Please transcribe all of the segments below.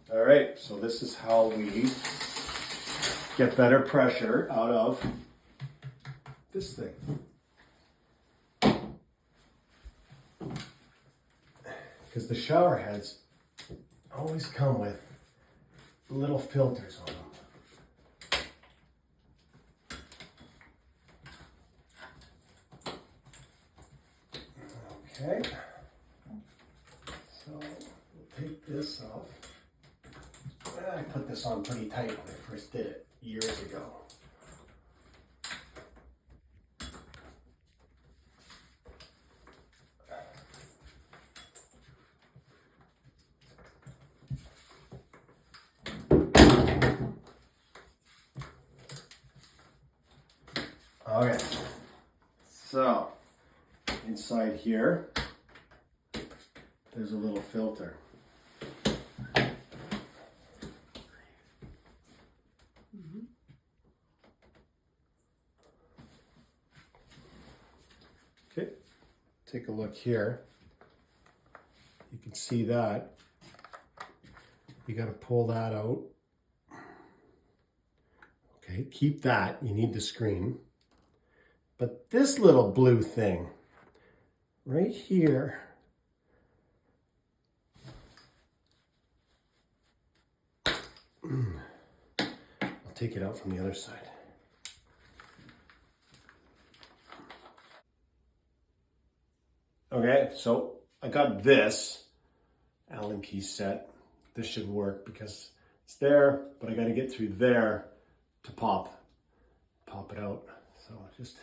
All right, so this is how we get better pressure out of this thing. Because the shower heads always come with little filters on them. Okay, so we'll take this off. I put this on pretty tight when I first did it years ago. Okay, so inside here, there's a little filter. Okay, take a look here. You can see that. You got to pull that out. Okay, keep that. You need the screen. But this little blue thing right here, I'll take it out from the other side. Okay, so I got this Allen key set. This should work because it's there, but I got to get through there to pop it out. So just,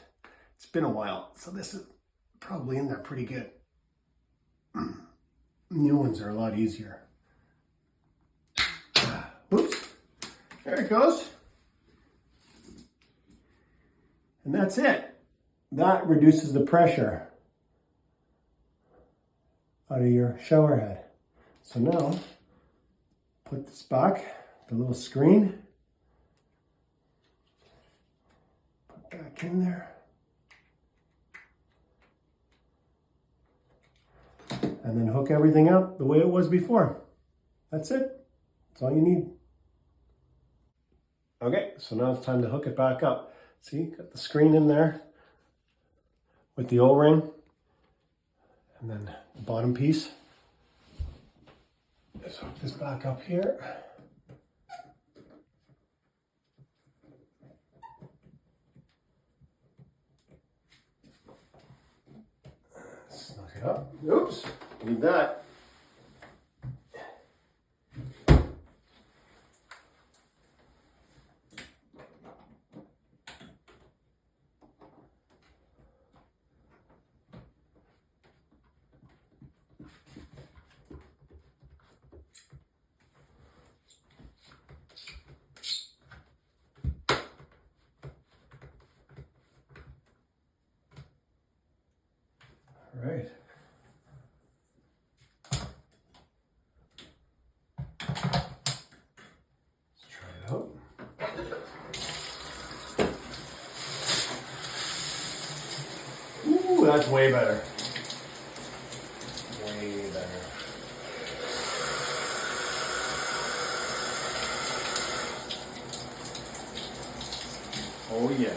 it's been a while. So this is probably in there pretty good. New ones are a lot easier. Oops, there it goes. And that's it. That reduces the pressure out of your shower head. So now, put this back, the little screen, put back in there. And then hook everything up the way it was before. That's it. That's all you need. Okay, so now it's time to hook it back up. See, got the screen in there with the O-ring. And then the bottom piece. Just hook this back up here. Snug it up. Oops, need that. All right. Let's try it out. Ooh, that's way better. Way better. Oh yeah.